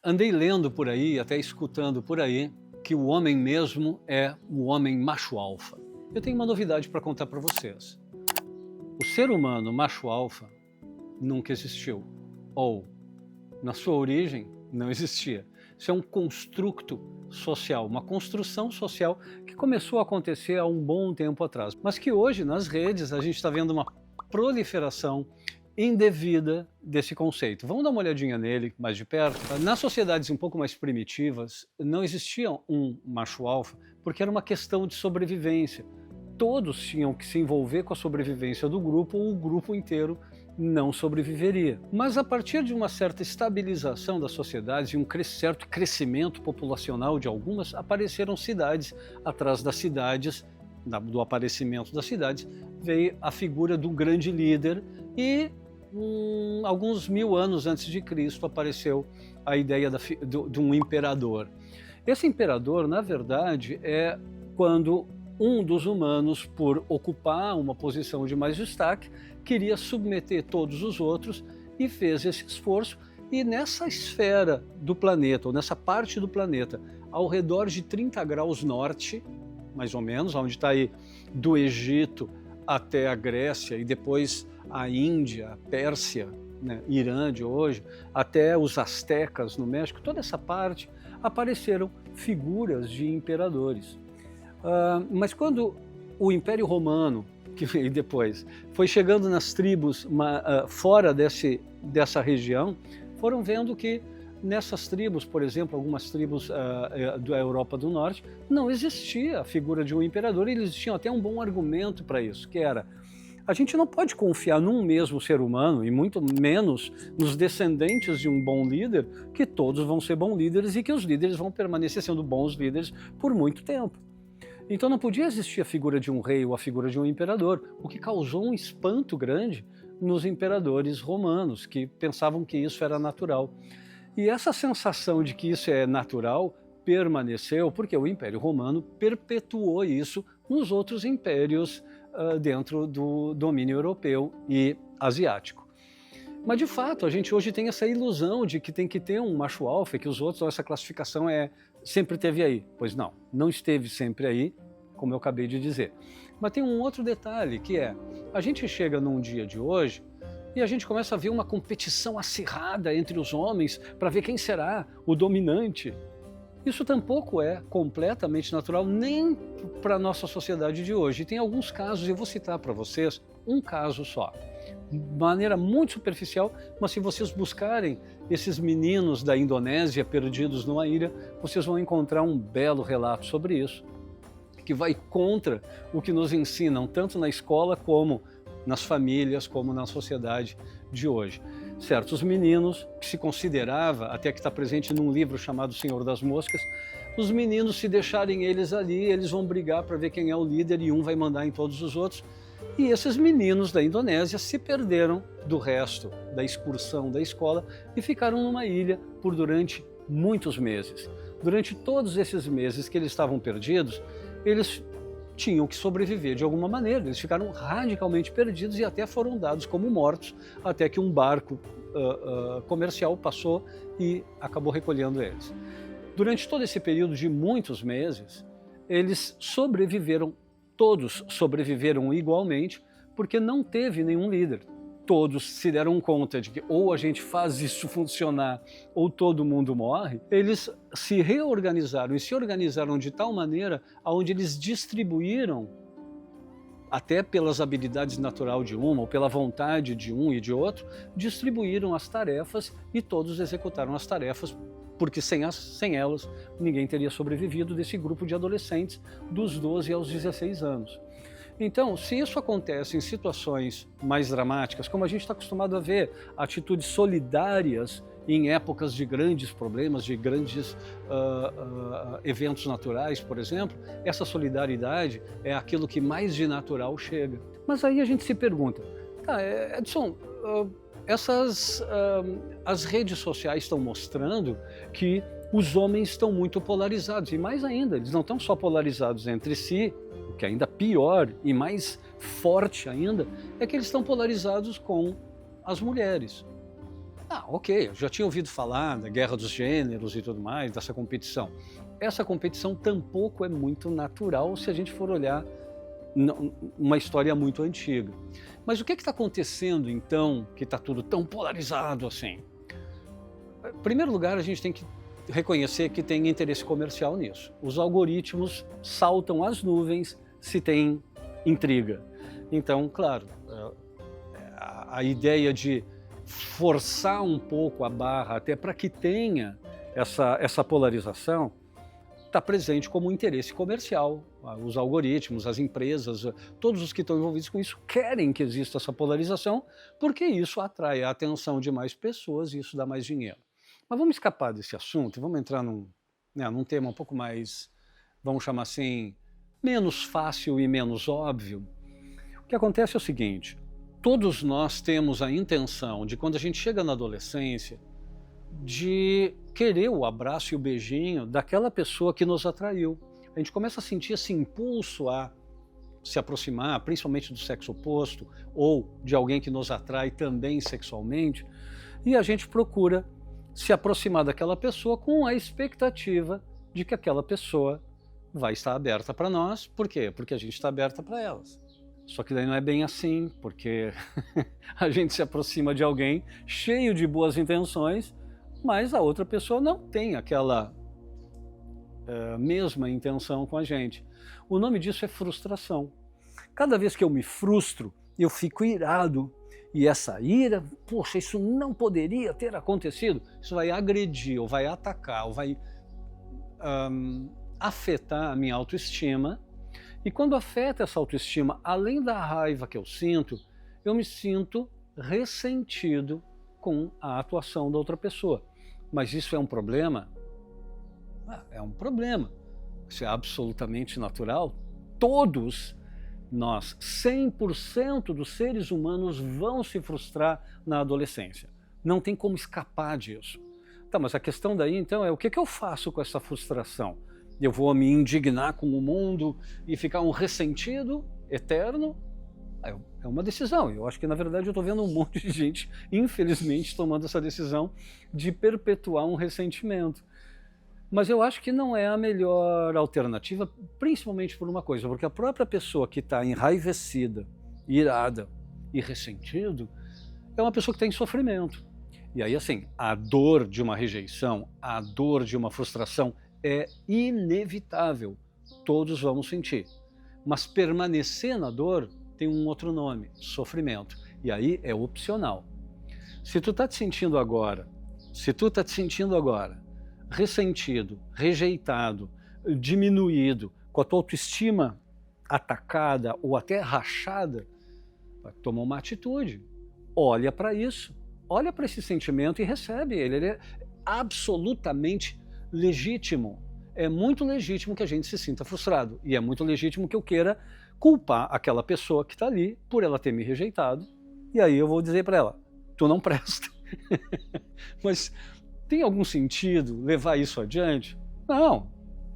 Andei lendo por aí, até escutando por aí, que o homem mesmo é o homem macho alfa. Eu tenho uma novidade para contar para vocês. O ser humano macho alfa nunca existiu, ou, na sua origem, não existia. Isso é um construto social, uma construção social que começou a acontecer há um bom tempo atrás, mas que hoje, nas redes, a gente está vendo uma proliferação indevida desse conceito. Vamos dar uma olhadinha nele mais de perto. Nas sociedades um pouco mais primitivas, não existia um macho alfa, porque era uma questão de sobrevivência. Todos tinham que se envolver com a sobrevivência do grupo, ou o grupo inteiro não sobreviveria. Mas a partir de uma certa estabilização das sociedades e um certo crescimento populacional de algumas, apareceram cidades. Atrás das cidades, do aparecimento das cidades, veio a figura do grande líder e alguns 1000 anos antes de Cristo apareceu a ideia de um imperador. Esse imperador, na verdade, é quando um dos humanos, por ocupar uma posição de mais destaque, queria submeter todos os outros e fez esse esforço. E nessa esfera do planeta, ou nessa parte do planeta, ao redor de 30 graus norte, mais ou menos, onde está aí do Egito até a Grécia e depois a Índia, a Pérsia, né, Irã de hoje, até os astecas no México, toda essa parte, apareceram figuras de imperadores. Mas quando o Império Romano, que veio depois, foi chegando nas tribos fora dessa região, foram vendo que nessas tribos, por exemplo, algumas tribos da Europa do Norte, não existia a figura de um imperador, e eles tinham até um bom argumento para isso, que era: a gente não pode confiar num mesmo ser humano, e muito menos nos descendentes de um bom líder, que todos vão ser bons líderes e que os líderes vão permanecer sendo bons líderes por muito tempo. Então não podia existir a figura de um rei ou a figura de um imperador, o que causou um espanto grande nos imperadores romanos, que pensavam que isso era natural. E essa sensação de que isso é natural permaneceu porque o Império Romano perpetuou isso nos outros impérios dentro do domínio europeu e asiático. Mas de fato a gente hoje tem essa ilusão de que tem que ter um macho alfa e que os outros, essa classificação sempre esteve aí. Pois não, não esteve sempre aí, como eu acabei de dizer. Mas tem um outro detalhe, que é: a gente chega num dia de hoje e a gente começa a ver uma competição acirrada entre os homens para ver quem será o dominante. Isso tampouco é completamente natural, nem para a nossa sociedade de hoje. E tem alguns casos, eu vou citar para vocês um caso só, de maneira muito superficial, mas se vocês buscarem esses meninos da Indonésia perdidos numa ilha, vocês vão encontrar um belo relato sobre isso, que vai contra o que nos ensinam, tanto na escola como nas famílias, como na sociedade de hoje. Certos meninos, que se considerava, até que está presente num livro chamado Senhor das Moscas, os meninos, se deixarem eles ali, eles vão brigar para ver quem é o líder e um vai mandar em todos os outros. E esses meninos da Indonésia se perderam do resto da excursão da escola e ficaram numa ilha durante muitos meses. Durante todos esses meses que eles estavam perdidos, eles tinham que sobreviver de alguma maneira. Eles ficaram radicalmente perdidos e até foram dados como mortos, até que um barco comercial passou e acabou recolhendo eles. Durante todo esse período de muitos meses, eles sobreviveram, todos sobreviveram igualmente, porque não teve nenhum líder. Todos se deram conta de que ou a gente faz isso funcionar ou todo mundo morre. Eles se reorganizaram e se organizaram de tal maneira onde eles distribuíram, até pelas habilidades naturais de uma ou pela vontade de um e de outro, distribuíram as tarefas e todos executaram as tarefas, porque sem elas ninguém teria sobrevivido desse grupo de adolescentes dos 12 aos 16 anos. Então, se isso acontece em situações mais dramáticas, como a gente está acostumado a ver, atitudes solidárias em épocas de grandes problemas, de grandes eventos naturais, por exemplo, essa solidariedade é aquilo que mais de natural chega. Mas aí a gente se pergunta: tá, Edson, as redes sociais estão mostrando que os homens estão muito polarizados, e mais ainda, eles não estão só polarizados entre si, o que é ainda pior e mais forte ainda, é que eles estão polarizados com as mulheres. Ah, ok, eu já tinha ouvido falar da guerra dos gêneros e tudo mais, dessa competição. Essa competição tampouco é muito natural se a gente for olhar uma história muito antiga. Mas o que está acontecendo então que está tudo tão polarizado assim? Em primeiro lugar, a gente tem que reconhecer que tem interesse comercial nisso. Os algoritmos saltam às nuvens se tem intriga. Então, claro, a ideia de forçar um pouco a barra até para que tenha essa polarização está presente como um interesse comercial. Os algoritmos, as empresas, todos os que estão envolvidos com isso querem que exista essa polarização porque isso atrai a atenção de mais pessoas e isso dá mais dinheiro. Mas vamos escapar desse assunto e vamos entrar num tema um pouco mais, vamos chamar assim, menos fácil e menos óbvio. O que acontece é o seguinte, todos nós temos a intenção de, quando a gente chega na adolescência, de querer o abraço e o beijinho daquela pessoa que nos atraiu. A gente começa a sentir esse impulso a se aproximar, principalmente do sexo oposto, ou de alguém que nos atrai também sexualmente, e a gente procura se aproximar daquela pessoa com a expectativa de que aquela pessoa vai estar aberta para nós. Por quê? Porque a gente está aberta para elas. Só que daí não é bem assim, porque a gente se aproxima de alguém cheio de boas intenções, mas a outra pessoa não tem aquela mesma intenção com a gente. O nome disso é frustração. Cada vez que eu me frustro, eu fico irado. E essa ira, poxa, isso não poderia ter acontecido. Isso vai agredir, ou vai atacar, ou vai afetar a minha autoestima. E quando afeta essa autoestima, além da raiva que eu me sinto ressentido com a atuação da outra pessoa. Mas isso é um problema? É um problema. Isso é absolutamente natural. Todos nós, 100% dos seres humanos vão se frustrar na adolescência. Não tem como escapar disso. Tá, mas a questão daí então é o que eu faço com essa frustração? Eu vou me indignar com o mundo e ficar um ressentido eterno? É uma decisão. Eu acho que, na verdade, eu estou vendo um monte de gente, infelizmente, tomando essa decisão de perpetuar um ressentimento. Mas eu acho que não é a melhor alternativa, principalmente por uma coisa, porque a própria pessoa que está enraivecida, irada e ressentido, é uma pessoa que está em sofrimento. E aí, assim, a dor de uma rejeição, a dor de uma frustração é inevitável. Todos vamos sentir. Mas permanecer na dor tem um outro nome, sofrimento. E aí é opcional. Se tu está te sentindo agora, ressentido, rejeitado, diminuído, com a tua autoestima atacada ou até rachada, vai tomar uma atitude. Olha para isso, olha para esse sentimento e recebe ele. Ele é absolutamente legítimo. É muito legítimo que a gente se sinta frustrado e é muito legítimo que eu queira culpar aquela pessoa que está ali por ela ter me rejeitado. E aí eu vou dizer para ela, tu não presta. Mas tem algum sentido levar isso adiante? Não,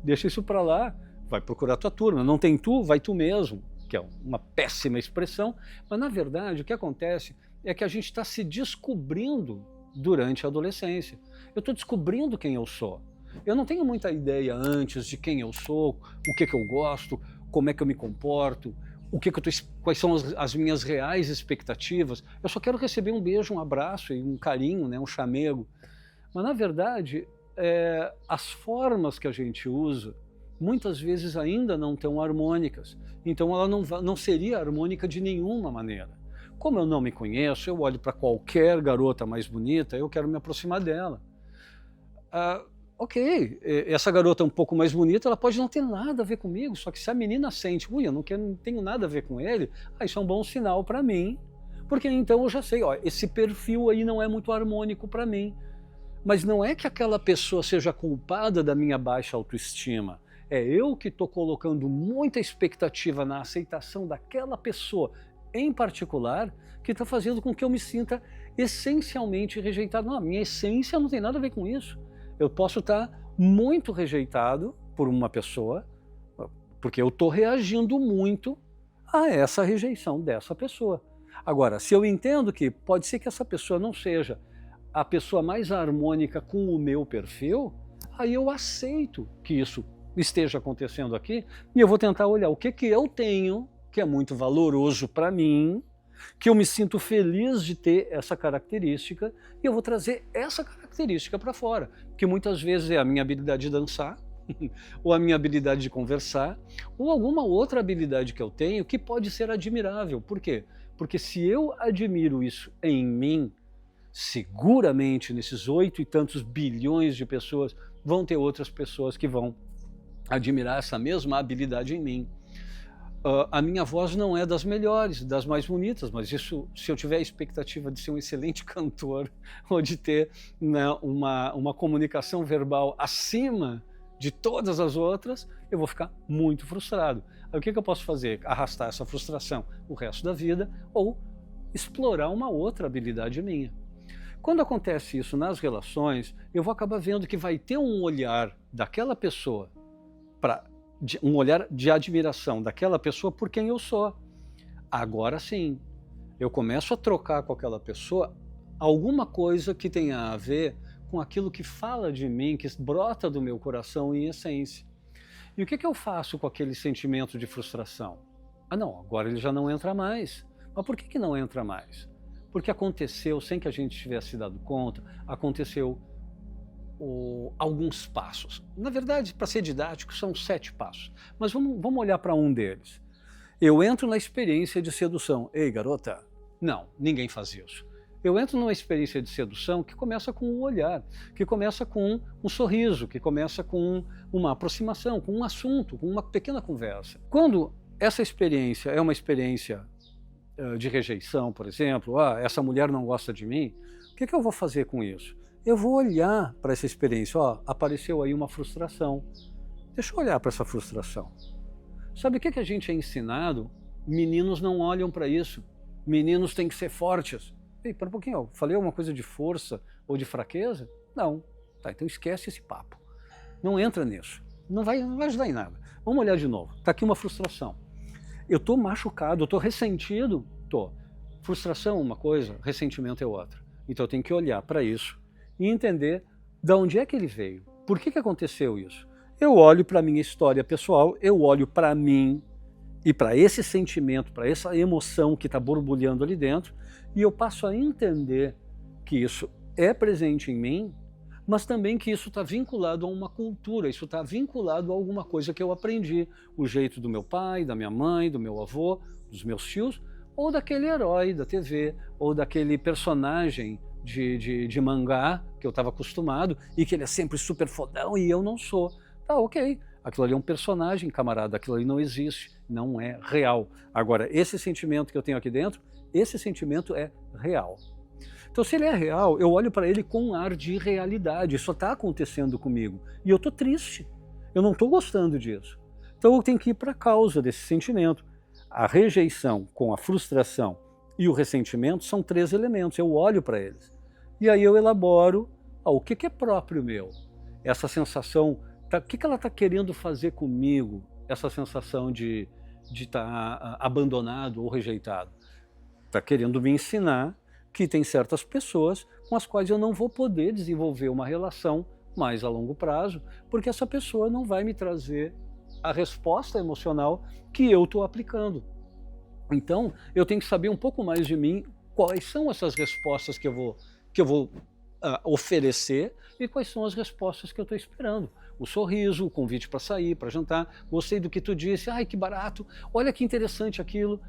deixa isso para lá, vai procurar tua turma. Não tem tu, vai tu mesmo, que é uma péssima expressão. Mas na verdade o que acontece é que a gente está se descobrindo durante a adolescência. Eu estou descobrindo quem eu sou. Eu não tenho muita ideia antes de quem eu sou, o que eu gosto, como é que eu me comporto, quais são as minhas reais expectativas. Eu só quero receber um beijo, um abraço e um carinho, né, um chamego. Mas, na verdade, as formas que a gente usa, muitas vezes ainda não estão harmônicas. Então, ela não seria harmônica de nenhuma maneira. Como eu não me conheço, eu olho para qualquer garota mais bonita, eu quero me aproximar dela. Ok, essa garota um pouco mais bonita, ela pode não ter nada a ver comigo, só que se a menina sente, eu não tenho nada a ver com ele, isso é um bom sinal para mim, porque então eu já sei, esse perfil aí não é muito harmônico para mim. Mas não é que aquela pessoa seja culpada da minha baixa autoestima, é eu que estou colocando muita expectativa na aceitação daquela pessoa em particular, que está fazendo com que eu me sinta essencialmente rejeitado. Não, a minha essência não tem nada a ver com isso. Eu posso estar muito rejeitado por uma pessoa, porque eu estou reagindo muito a essa rejeição dessa pessoa. Agora, se eu entendo que pode ser que essa pessoa não seja a pessoa mais harmônica com o meu perfil, aí eu aceito que isso esteja acontecendo aqui e eu vou tentar olhar o que eu tenho, que é muito valoroso para mim, que eu me sinto feliz de ter essa característica e eu vou trazer essa característica para fora, que muitas vezes é a minha habilidade de dançar, ou a minha habilidade de conversar, ou alguma outra habilidade que eu tenho que pode ser admirável. Por quê? Porque se eu admiro isso em mim, seguramente nesses 8 e tantos bilhões de pessoas vão ter outras pessoas que vão admirar essa mesma habilidade em mim. A minha voz não é das melhores, das mais bonitas, mas isso, se eu tiver a expectativa de ser um excelente cantor ou de ter, né, uma comunicação verbal acima de todas as outras, eu vou ficar muito frustrado. Aí o que eu posso fazer? Arrastar essa frustração o resto da vida ou explorar uma outra habilidade minha. Quando acontece isso nas relações, eu vou acabar vendo que vai ter um olhar daquela pessoa, um olhar de admiração daquela pessoa por quem eu sou. Agora sim, eu começo a trocar com aquela pessoa alguma coisa que tenha a ver com aquilo que fala de mim, que brota do meu coração em essência. E o que eu faço com aquele sentimento de frustração? Ah não, agora ele já não entra mais. Mas por que não entra mais? Porque aconteceu, sem que a gente tivesse dado conta, aconteceu alguns passos. Na verdade, para ser didático, são 7 passos. Mas vamos olhar para um deles. Eu entro na experiência de sedução. Ei, garota, não, ninguém faz isso. Eu entro numa experiência de sedução que começa com um olhar, que começa com um sorriso, que começa com uma aproximação, com um assunto, com uma pequena conversa. Quando essa experiência é uma experiência de rejeição, por exemplo, essa mulher não gosta de mim, o que eu vou fazer com isso? Eu vou olhar para essa experiência, apareceu aí uma frustração. Deixa eu olhar para essa frustração. Sabe o que a gente é ensinado? Meninos não olham para isso. Meninos têm que ser fortes. Ei, pera um pouquinho, eu falei alguma coisa de força ou de fraqueza? Não. Tá, então esquece esse papo. Não entra nisso. Não vai ajudar em nada. Vamos olhar de novo. Está aqui uma frustração. Eu estou machucado, eu estou ressentido? Estou. Frustração é uma coisa, ressentimento é outra. Então eu tenho que olhar para isso e entender de onde é que ele veio. Por que aconteceu isso? Eu olho para a minha história pessoal, eu olho para mim e para esse sentimento, para essa emoção que está borbulhando ali dentro, e eu passo a entender que isso é presente em mim, mas também que isso está vinculado a uma cultura, isso está vinculado a alguma coisa que eu aprendi, o jeito do meu pai, da minha mãe, do meu avô, dos meus tios, ou daquele herói da TV, ou daquele personagem de mangá que eu estava acostumado e que ele é sempre super fodão e eu não sou. Tá, ok. Aquilo ali é um personagem, camarada, aquilo ali não existe, não é real. Agora, esse sentimento que eu tenho aqui dentro, esse sentimento é real. Então, se ele é real, eu olho para ele com um ar de realidade, isso está acontecendo comigo. E eu estou triste, eu não estou gostando disso. Então, eu tenho que ir para a causa desse sentimento. A rejeição com a frustração e o ressentimento são 3 elementos, eu olho para eles. E aí eu elaboro o que é próprio meu. Essa sensação, o que ela está querendo fazer comigo, essa sensação de estar abandonado ou rejeitado? Está querendo me ensinar que tem certas pessoas com as quais eu não vou poder desenvolver uma relação mais a longo prazo, porque essa pessoa não vai me trazer a resposta emocional que eu estou aplicando. Então, eu tenho que saber um pouco mais de mim, quais são essas respostas que eu vou oferecer e quais são as respostas que eu estou esperando. O sorriso, o convite para sair, para jantar, gostei do que tu disse, ai que barato, olha que interessante aquilo.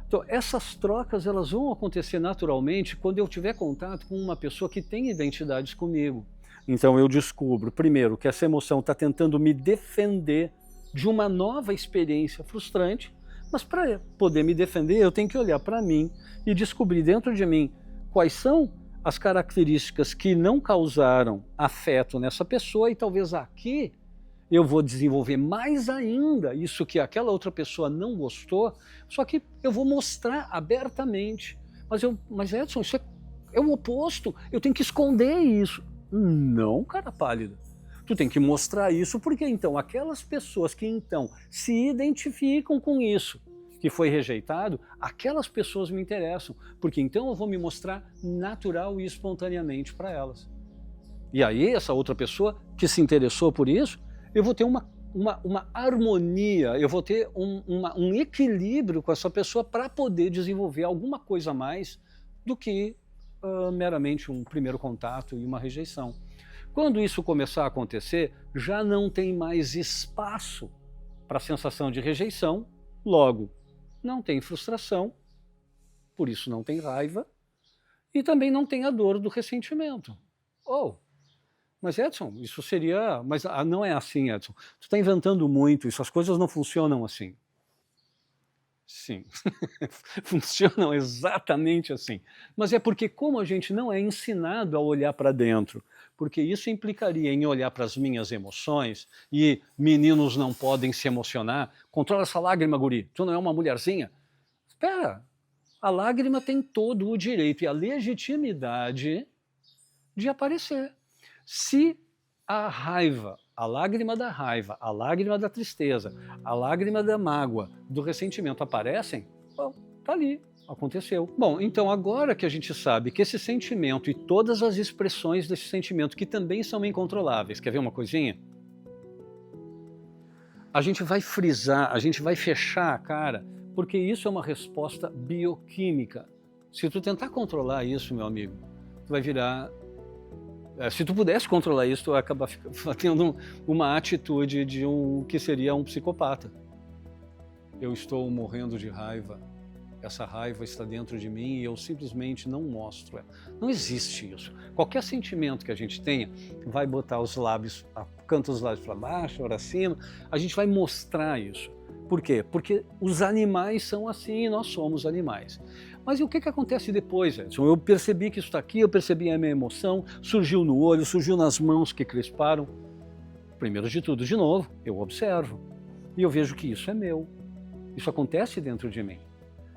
Então, essas trocas elas vão acontecer naturalmente quando eu tiver contato com uma pessoa que tem identidades comigo. Então eu descubro, primeiro, que essa emoção está tentando me defender de uma nova experiência frustrante, mas para poder me defender eu tenho que olhar para mim e descobrir dentro de mim quais são as características que não causaram afeto nessa pessoa e talvez aqui eu vou desenvolver mais ainda isso que aquela outra pessoa não gostou, só que eu vou mostrar abertamente. Mas Edson, isso é o oposto, eu tenho que esconder isso. Não, cara pálido. Tu tem que mostrar isso porque então aquelas pessoas que então se identificam com isso, que foi rejeitado, aquelas pessoas me interessam, porque então eu vou me mostrar natural e espontaneamente para elas. E aí essa outra pessoa que se interessou por isso, eu vou ter uma harmonia, eu vou ter um equilíbrio com essa pessoa para poder desenvolver alguma coisa a mais do que meramente um primeiro contato e uma rejeição. Quando isso começar a acontecer, já não tem mais espaço para a sensação de rejeição, logo, não tem frustração, por isso não tem raiva, e também não tem a dor do ressentimento. Mas Edson, isso seria... Mas não é assim, Edson. Tu está inventando muito isso, as coisas não funcionam assim. Sim, funcionam exatamente assim. Mas é porque como a gente não é ensinado a olhar para dentro, porque isso implicaria em olhar para as minhas emoções, e meninos não podem se emocionar. Controla essa lágrima, guri, tu não é uma mulherzinha? Espera, a lágrima tem todo o direito e a legitimidade de aparecer. Se a raiva, a lágrima da raiva, a lágrima da tristeza, a lágrima da mágoa, do ressentimento aparecem, bom, tá ali, aconteceu. Bom, então agora que a gente sabe que esse sentimento e todas as expressões desse sentimento, que também são incontroláveis, quer ver uma coisinha? A gente vai frisar, a gente vai fechar a cara, porque isso é uma resposta bioquímica. Se tu tentar controlar isso, meu amigo, tu vai virar... Se tu pudesse controlar isso, tu vai acabar tendo uma atitude de que seria um psicopata. Eu estou morrendo de raiva, essa raiva está dentro de mim e eu simplesmente não mostro ela. Não existe isso. Qualquer sentimento que a gente tenha, vai botar os lábios, canta os lábios para baixo, para cima, a gente vai mostrar isso. Por quê? Porque os animais são assim e nós somos animais. Mas e o que acontece depois, Edson? Eu percebi que isso está aqui, eu percebi a minha emoção, surgiu no olho, surgiu nas mãos que crisparam. Primeiro de tudo, de novo, eu observo. E eu vejo que isso é meu. Isso acontece dentro de mim.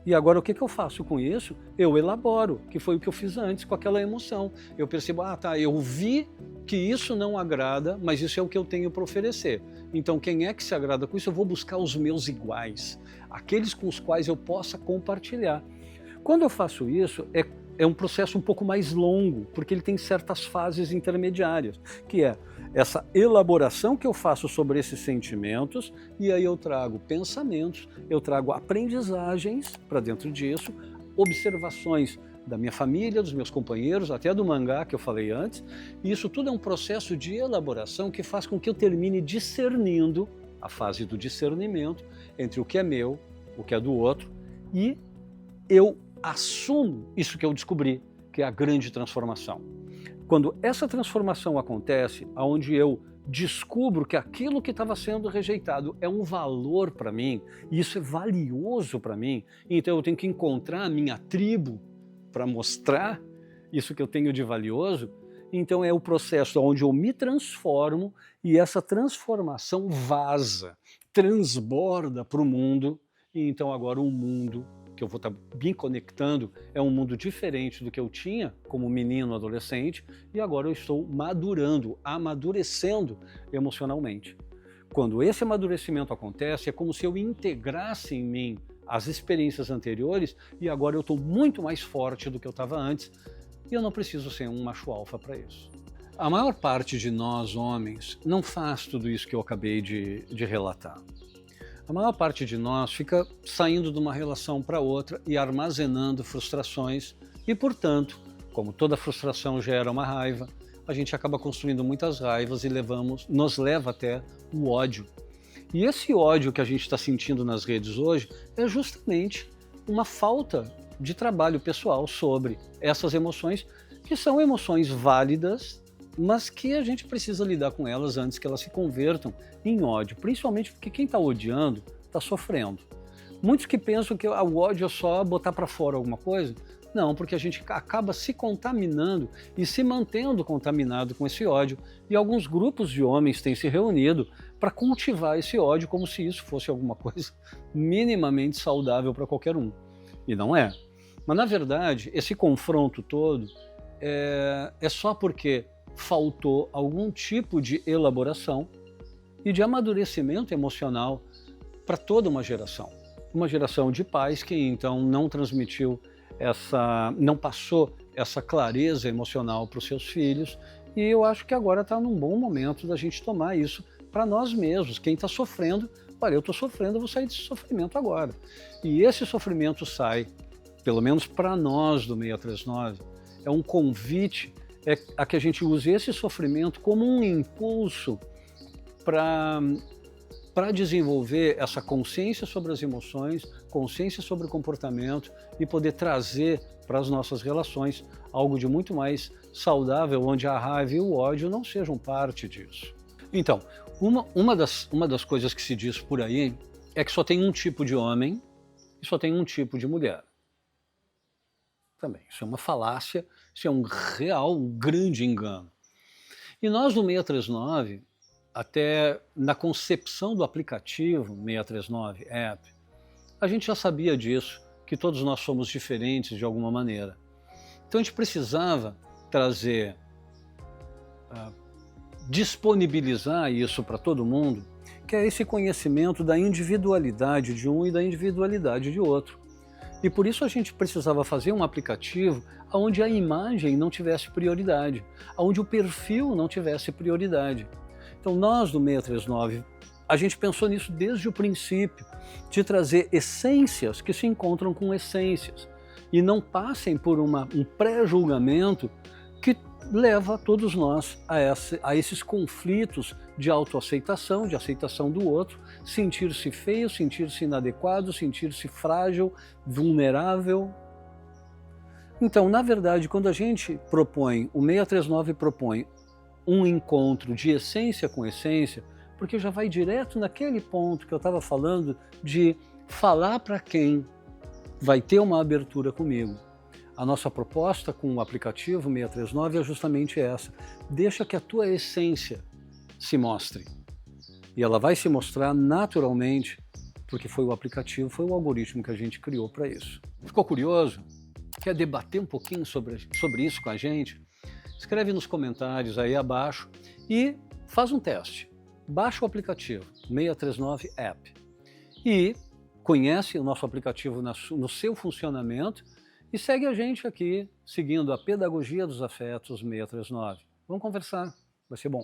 E agora o que eu faço com isso? Eu elaboro, que foi o que eu fiz antes com aquela emoção. Eu percebo, eu vi que isso não agrada, mas isso é o que eu tenho para oferecer. Então quem é que se agrada com isso? Eu vou buscar os meus iguais, aqueles com os quais eu possa compartilhar. Quando eu faço isso, é um processo um pouco mais longo, porque ele tem certas fases intermediárias, que é essa elaboração que eu faço sobre esses sentimentos, e aí eu trago pensamentos, eu trago aprendizagens para dentro disso, observações da minha família, dos meus companheiros, até do mangá que eu falei antes, e isso tudo é um processo de elaboração que faz com que eu termine discernindo, a fase do discernimento, entre o que é meu, o que é do outro, e eu assumo isso que eu descobri, que é a grande transformação. Quando essa transformação acontece, onde eu descubro que aquilo que estava sendo rejeitado é um valor para mim, e isso é valioso para mim, então eu tenho que encontrar a minha tribo para mostrar isso que eu tenho de valioso, então é o processo onde eu me transformo e essa transformação vaza, transborda para o mundo, e então agora o mundo que eu vou estar me conectando é um mundo diferente do que eu tinha como menino, adolescente, e agora eu estou madurando, amadurecendo emocionalmente. Quando esse amadurecimento acontece, é como se eu integrasse em mim as experiências anteriores e agora eu estou muito mais forte do que eu estava antes e eu não preciso ser um macho alfa para isso. A maior parte de nós, homens, não faz tudo isso que eu acabei de relatar. A maior parte de nós fica saindo de uma relação para outra e armazenando frustrações e, portanto, como toda frustração gera uma raiva, a gente acaba construindo muitas raivas e nos leva até o ódio. E esse ódio que a gente está sentindo nas redes hoje é justamente uma falta de trabalho pessoal sobre essas emoções, que são emoções válidas, mas que a gente precisa lidar com elas antes que elas se convertam em ódio, principalmente porque quem está odiando está sofrendo. Muitos que pensam que o ódio é só botar para fora alguma coisa, não, porque a gente acaba se contaminando e se mantendo contaminado com esse ódio, e alguns grupos de homens têm se reunido para cultivar esse ódio como se isso fosse alguma coisa minimamente saudável para qualquer um, e não é. Mas na verdade, esse confronto todo é só porque faltou algum tipo de elaboração e de amadurecimento emocional para toda uma geração. uma geração de pais que então não transmitiu não passou essa clareza emocional para os seus filhos, e eu acho que agora está num bom momento da gente tomar isso para nós mesmos. Quem está sofrendo, olha, eu estou sofrendo, eu vou sair desse sofrimento agora. E esse sofrimento sai, pelo menos para nós do 639, é um convite a que a gente use esse sofrimento como um impulso para desenvolver essa consciência sobre as emoções, consciência sobre o comportamento e poder trazer para as nossas relações algo de muito mais saudável, onde a raiva e o ódio não sejam parte disso. Então, uma das coisas que se diz por aí é que só tem um tipo de homem e só tem um tipo de mulher. Também, isso é uma falácia, isso é um real, um grande engano. E nós no 639, até na concepção do aplicativo 639 App, a gente já sabia disso, que todos nós somos diferentes de alguma maneira. Então a gente precisava trazer, disponibilizar isso para todo mundo, que é esse conhecimento da individualidade de um e da individualidade de outro. E por isso a gente precisava fazer um aplicativo onde a imagem não tivesse prioridade, onde o perfil não tivesse prioridade. Então nós do 639, a gente pensou nisso desde o princípio, de trazer essências que se encontram com essências e não passem por um pré-julgamento que leva todos nós a esses conflitos de autoaceitação, de aceitação do outro, sentir-se feio, sentir-se inadequado, sentir-se frágil, vulnerável. Então, na verdade, quando a gente propõe, o 639 propõe um encontro de essência com essência, porque já vai direto naquele ponto que eu estava falando de falar para quem vai ter uma abertura comigo. A nossa proposta com o aplicativo 639 é justamente essa. Deixa que a tua essência se mostre. E ela vai se mostrar naturalmente, porque foi o aplicativo, foi o algoritmo que a gente criou para isso. Ficou curioso? Quer debater um pouquinho sobre isso com a gente? Escreve nos comentários aí abaixo e faz um teste. Baixa o aplicativo 639 App e conhece o nosso aplicativo no seu funcionamento e segue a gente aqui, seguindo a Pedagogia dos Afetos 639. Vamos conversar, vai ser bom.